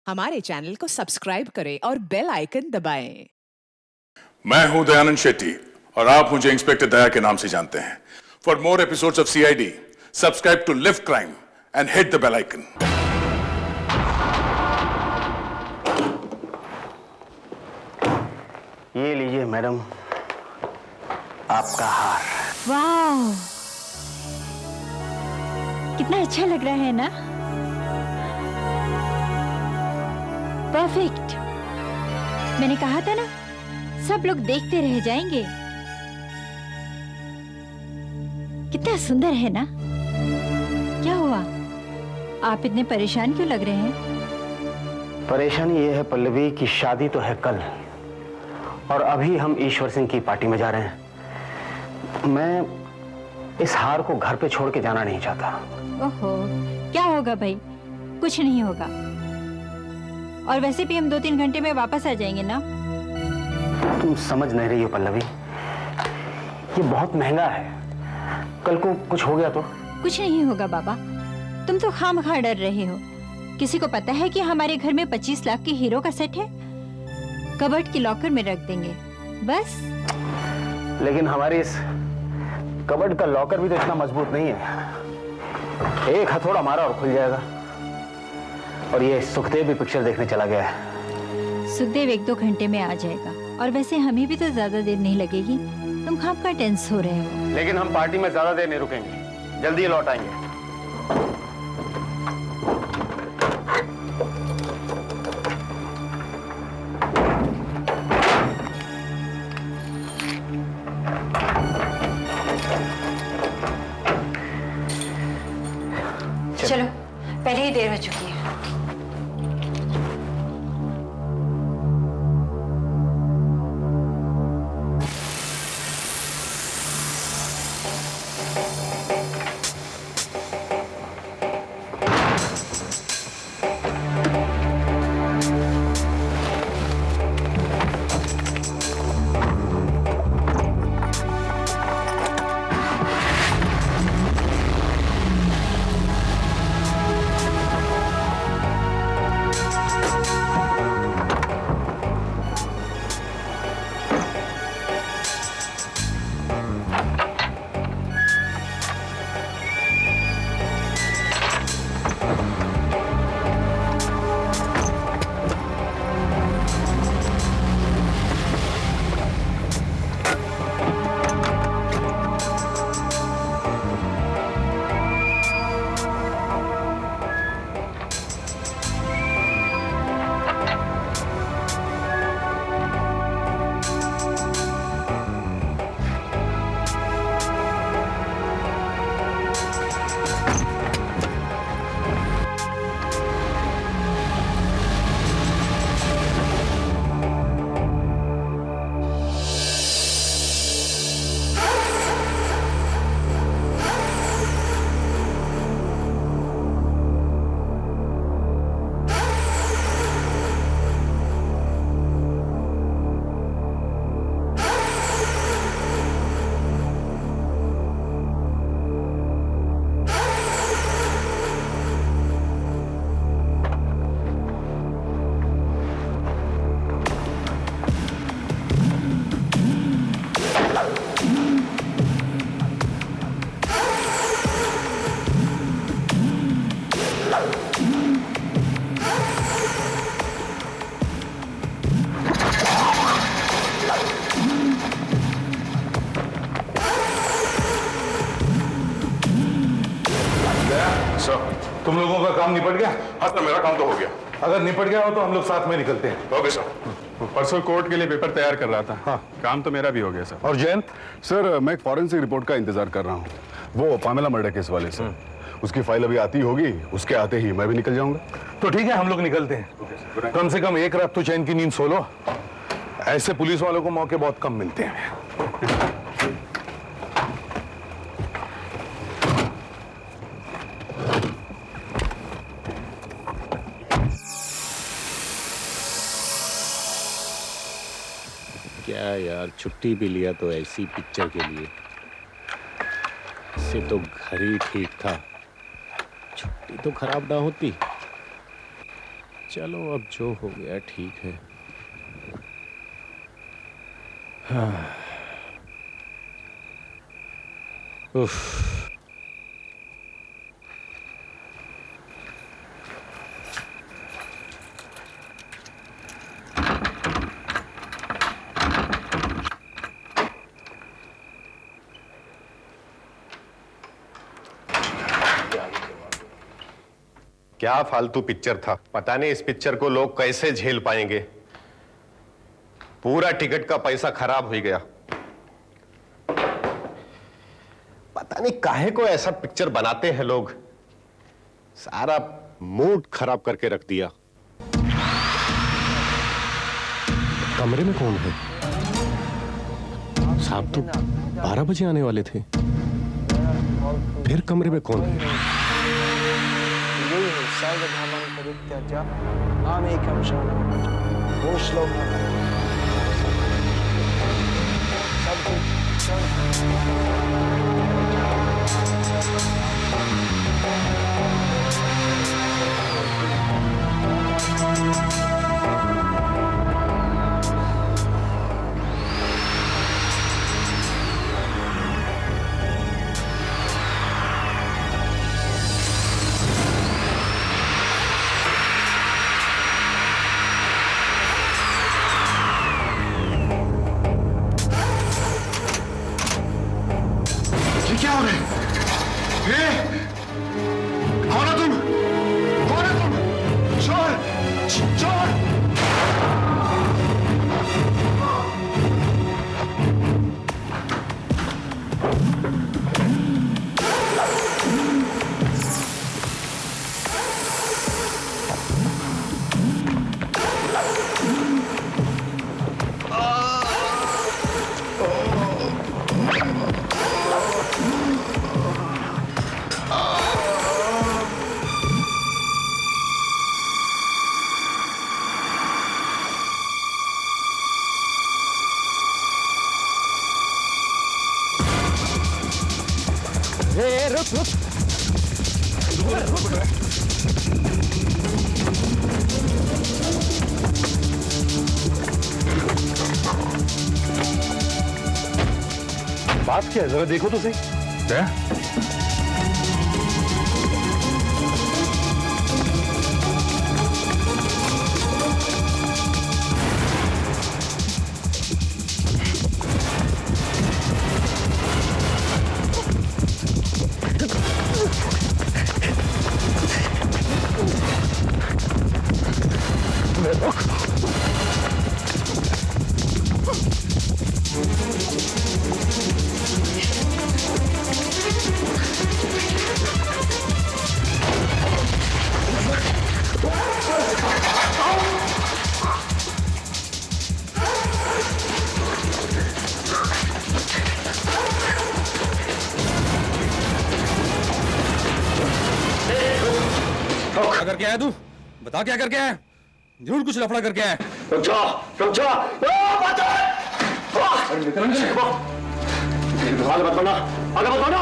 हमारे चैनल को सब्सक्राइब करें और बेल आइकन दबाएं। मैं हूं दयानंद शेट्टी और आप मुझे इंस्पेक्टर दया के नाम से जानते हैं। For more episodes of CID subscribe to live crime and hit the bell icon. ये लीजिए मैडम, आपका हार। वाह, कितना अच्छा लग रहा है ना। परफेक्ट। मैंने कहा था ना, सब लोग देखते रह जाएंगे। कितना सुंदर है ना। क्या हुआ, आप इतने परेशान क्यों लग रहे हैं? परेशानी ये है पल्लवी कि शादी तो है कल और अभी हम ईश्वर सिंह की पार्टी में जा रहे हैं। मैं इस हार को घर पे छोड़ के जाना नहीं चाहता। ओहो, क्या होगा भाई, कुछ नहीं होगा। और वैसे भी हम 2-3 घंटे में वापस आ जाएंगे ना। तुम समझ नहीं रही हो पल्लवी, ये बहुत महंगा है। कल को कुछ हो गया तो? कुछ नहीं होगा बाबा, तुम तो खामखा डर रहे हो। किसी को पता है कि हमारे घर में 25 लाख की हीरो का सेट है? कबर्ड की लॉकर में रख देंगे बस। लेकिन हमारे इस कबर्ड का लॉकर भी तो इतना मजबूत नहीं है। एक हथौड़ा मारा और खुल जाएगा। और ये सुखदेव भी पिक्चर देखने चला गया है। सुखदेव 1-2 घंटे में आ जाएगा। और वैसे हमें भी तो ज्यादा देर नहीं लगेगी। तुम खामखा टेंस हो रहे हो। लेकिन हम पार्टी में ज्यादा देर नहीं रुकेंगे, जल्दी लौट आएंगे। चलो, पहले ही देर हो चुकी है। तुम लोगों का काम निपट गया? हाँ सर, मेरा काम तो हो गया। अगर निपट गया हो तो हम लोग साथ में निकलते हैं। Okay sir. परसों कोर्ट के लिए पेपर तैयार कर रहा था। हाँ, काम तो मेरा भी हो गया सर। और जयंत? सर, मैं एक फॉरेंसिक रिपोर्ट का इंतजार कर रहा हूँ, वो पामेला मर्डर केस वाले सर। उसकी फाइल अभी आती होगी, उसके आते ही मैं भी निकल जाऊंगा। तो ठीक है, हम लोग निकलते हैं। कम से कम एक रात तो चैन की नींद सो लो। ऐसे पुलिस वालों को मौके बहुत कम मिलते हैं। क्या यार, छुट्टी भी लिया तो ऐसी पिक्चर के लिए। इससे तो घर ही ठीक था, छुट्टी तो खराब ना होती। चलो अब जो हो गया ठीक है। हाँ। उफ। क्या फालतू पिक्चर था। पता नहीं इस पिक्चर को लोग कैसे झेल पाएंगे। पूरा टिकट का पैसा खराब हो गया। पता नहीं काहे को ऐसा पिक्चर बनाते हैं लोग। सारा मूड खराब करके रख दिया। कमरे में कौन है? साहब तो 12 बजे आने वाले थे। फिर कमरे में कौन है? सर्वधर्मान् परित्यज्य मामेकं शरणं व्रज। वो श्लोक क्या हो रहा है? कौन हो तुम? कौन है तुम? चोर! चोर! बात क्या है? जरा देखो तो सही। क्या? क्या करके आया तू? बता क्या करके आया? जरूर कुछ लफड़ा करके आया। रुक जा, रुक जा। आगे मत बढ़ना, आगे मत बढ़ना।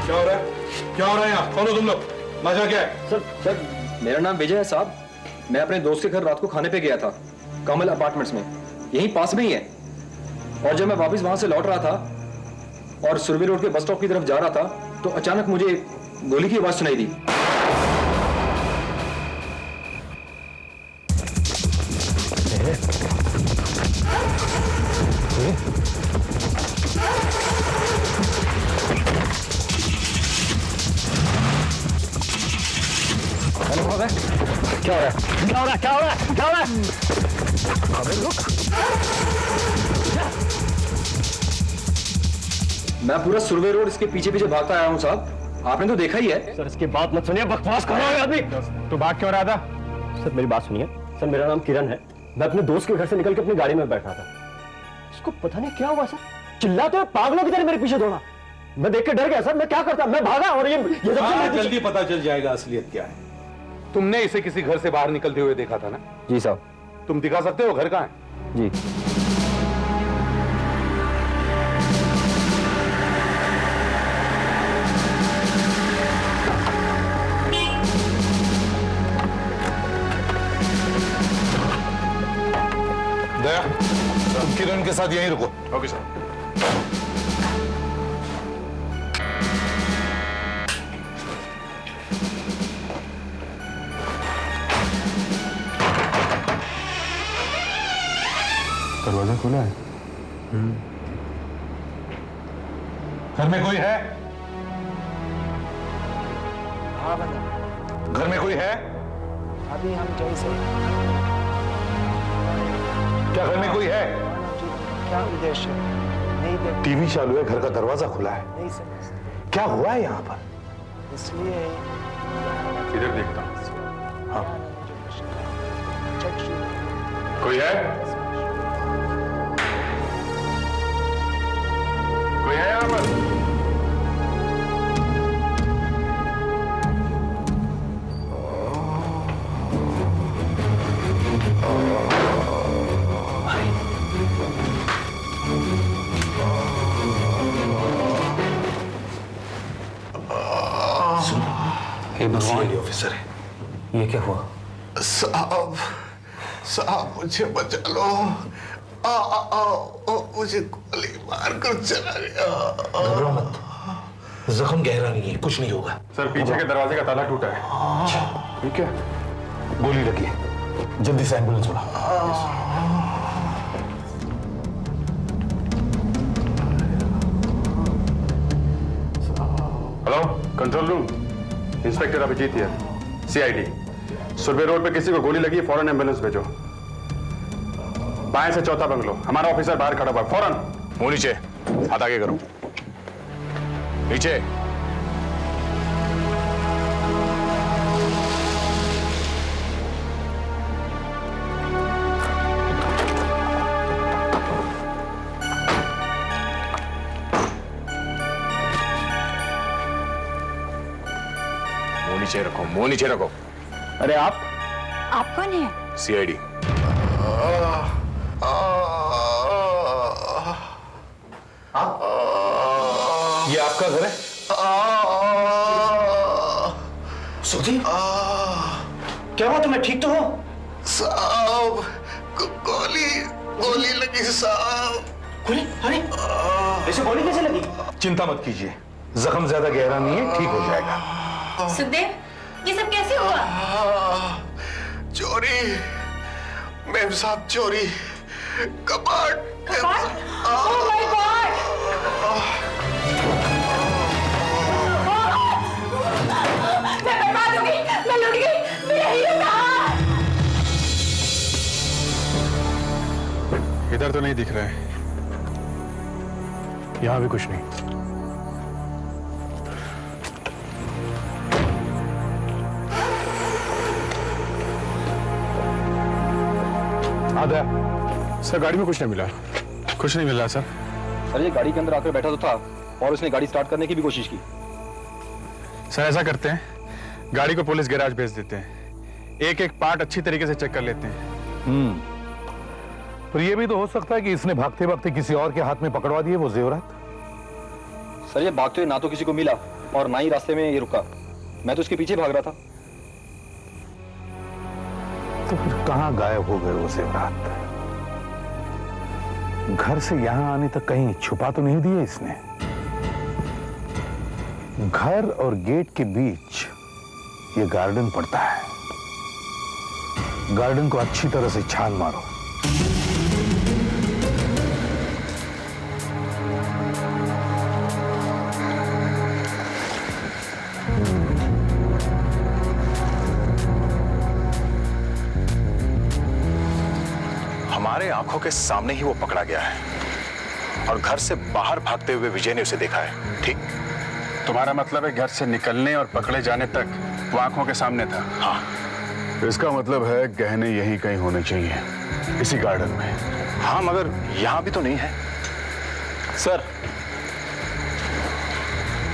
क्या हो रहा है? क्या हो रहा है यहाँ? कौन हो तुम लोग? मजा क्या है? सर मेरा नाम विजय है साहब। मैं अपने दोस्त के घर रात को खाने पे गया था, कमल अपार्टमेंट्स में, यहीं पास में ही है। और जब मैं वापस वहां से लौट रहा था और सुरभि रोड के बस स्टॉप की तरफ जा रहा था तो अचानक मुझे गोली की आवाज सुनाई दी। क्या हो रहा है? क्या हो रहा है? क्या हो रहा है? क्या हो रहा है? अबे रुक। मैं पूरा सुरभि रोड इसके पीछे पीछे भागता आया हूँ साहब, आपने तो देखा ही है। सर इसकी बात मत सुनिए, बकवास कर रहा है आदमी। तू भाग क्यों रहा था? सर मेरी बात सुनिए। सर मेरा नाम किरण है। मैं अपने दोस्त के घर से निकल के अपनी गाड़ी में बैठा था। इसको पता नहीं क्या हुआ सर, चिल्लाते हुए पागलों की तरह मेरे पीछे दौड़ा। मैं देख के डर गया सर। मैं क्या करता? मैं भागा और ये जल्दी पता चल जाएगा असलियत क्या है। तुमने इसे किसी घर से बाहर निकलते हुए देखा था ना? जी साहब। तुम दिखा सकते हो घर कहाँ है? जी किरण के साथ यहीं रुको। Okay sir. दरवाजा खुला है। घर में कोई है? हाँ बंदा, घर में कोई है? अभी हम जैसे क्या घर में कोई है? क्या उद्देश्य नहीं देख टीवी चालू है, घर का दरवाजा खुला है। नहीं समझते, क्या हुआ है यहाँ पर? इसलिए इधर देखता हूँ। हाँ, चक्षु कोई है? कोई है यहाँ पर? भगवान ऑफिसर है, ये क्या हुआ? साहब, साहब मुझे बचा लो। मुझे गोली मारकर चला गया। घबराओ मत, जख्म गहरा नहीं है, कुछ नहीं होगा। सर, पीछे के दरवाजे का ताला टूटा है। ठीक है, गोली लगी है, जल्दी से एम्बुलेंस बुला। Hello, control room, inspector Abhijeet है, सीआईडी। सुरभि रोड पे किसी को गोली लगी है, फौरन एम्बुलेंस भेजो। बाएं से चौथा बंगलो, हमारा ऑफिसर बाहर खड़ा हुआ है, फौरन। मुंह नीचे, हाथ आगे करो, नीचे। मुंह नीचे रखो, मुंह नीचे रखो। अरे आप कौन है? सीआईडी। ये आपका घर है? सुधी, क्या हुआ तुम्हें? ठीक तो हो? साहब, गोली लगी साहब। गोली? अरे ऐसे गोली कैसे लगी? चिंता मत कीजिए, जख्म ज्यादा गहरा नहीं है, ठीक हो जाएगा। सुखदेव, ये सब कैसे हुआ? चोरी, मैम साहब, चोरी, कबाड़। Oh my God! मैं बर्बाद हो गई, मैं लुट गई, मेरा हीरो कहाँ? इधर तो नहीं दिख रहा है, यहां भी कुछ नहीं। आधा सर, गाड़ी में कुछ नहीं मिला। कुछ नहीं मिला सर। सर, ये गाड़ी के अंदर आकर बैठा तो था और उसने गाड़ी स्टार्ट करने की भी कोशिश की। सर, ऐसा करते हैं, गाड़ी को पुलिस गैराज भेज देते हैं, एक एक पार्ट अच्छी तरीके से चेक कर लेते हैं। पर यह भी तो हो सकता है कि इसने भागते भागते किसी और के हाथ में पकड़वा दिए वो जेवरात। सर, ये भागते हुए ना तो किसी को मिला और ना ही रास्ते में ये रुका। मैं तो उसके पीछे भाग रहा था। तो फिर कहां गायब हो गए वो जेवरात? घर से यहां आने तक कहीं छुपा तो नहीं दिए इसने? घर और गेट के बीच ये गार्डन पड़ता है, गार्डन को अच्छी तरह से छान मारो। हमारे आंखों के सामने ही वो पकड़ा गया है और घर से बाहर भागते हुए विजय ने उसे देखा है। ठीक, तुम्हारा मतलब है घर से निकलने और पकड़े जाने तक वो आंखों के सामने था? हाँ। इसका मतलब है गहने यहीं कहीं होने चाहिए, इसी गार्डन में। हाँ, मगर यहां भी तो नहीं है। सर,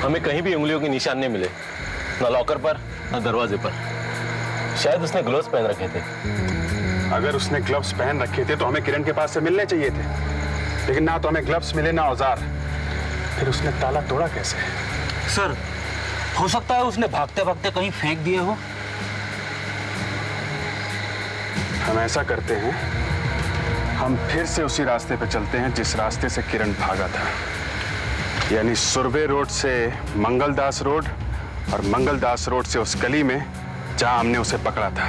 हमें कहीं भी उंगलियों के निशान नहीं मिले, ना लॉकर पर ना दरवाजे पर। शायद उसने ग्लव्स पहन रखे थे। अगर उसने ग्लव्स पहन रखे थे तो हमें किरण के पास से मिलने चाहिए थे, लेकिन ना तो हमें ग्लव्स मिले ना औजार। फिर उसने ताला तोड़ा कैसे? सर, हो सकता है उसने भागते भागते कहीं फेंक दिए हो। हम ऐसा करते हैं, हम फिर से उसी रास्ते पे चलते हैं जिस रास्ते से किरण भागा था, यानी सुरवे रोड से मंगलदास रोड और मंगलदास रोड से उस गली में जहां हमने उसे पकड़ा था।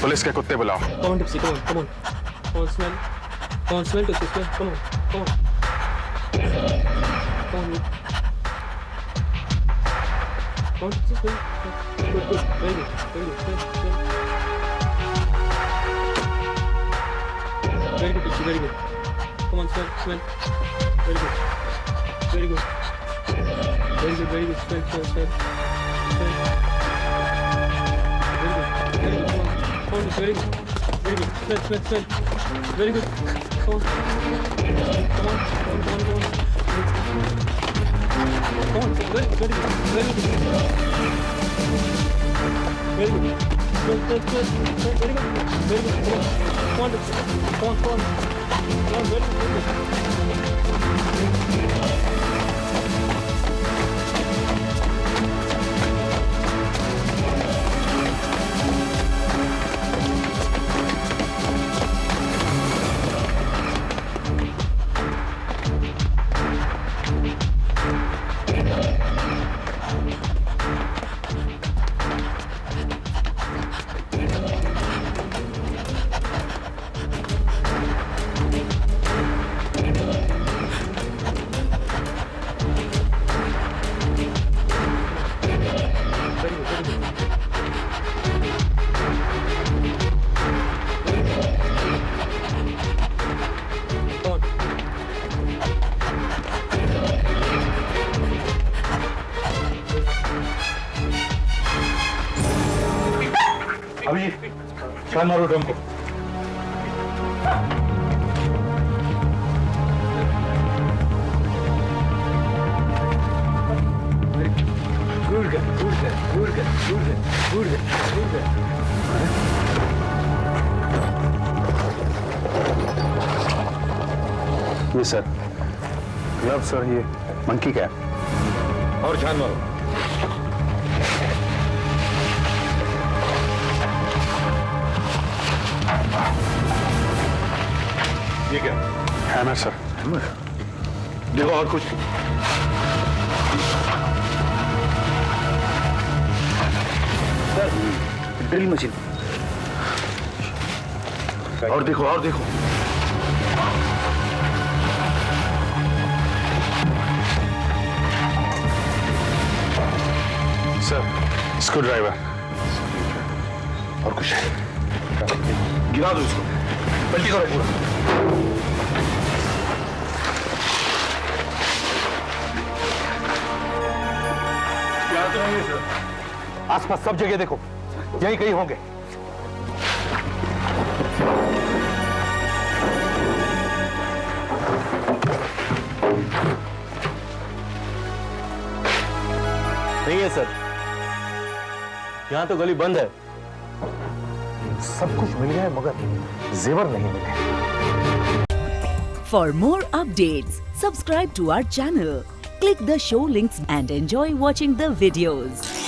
पुलिस के कुत्ते बुलाओ। Come on, Tipsy, come on, come on. Come on, smell. Come on, smell, Tipsy, smell. Come on, come on. Come on, come on, Tipsy, smell. Good, good, very good, very good. Smell, smell. Very good, Tipsy, very good. Come on, smell, smell. Very good, very good. Very good, very good. Smell, smell, smell. Smell. Very good, very good. Come on. Come on, very good. Very good. Smell, smell, smell. Very good. Come on. Come on. Come on, come on, come on. Come on, very good, very good. Very good. Very good. Smell, smell, smell. Very good. Very good. Come on. Come on, come on, come on. Come on, very good, very good. अभी कान मारो drum को। Good good good good good good good. ये sir glove sir, ये monkey cap. और जान मारो। ये क्या? Hammer sir. देखो और कुछ। Sir drill machine. और देखो और देखो। Sir screw driver. और कुछ है? गिरा दो इसको, पलटी करो पूरा। यहाँ तो नहीं है सर। आसपास सब जगह देखो, यहीं कहीं होंगे। नहीं है सर, यहाँ तो गली बंद है। सब कुछ मिल गया है मगर जेवर नहीं मिले। For more updates, subscribe to our channel, click the show links and enjoy watching the videos.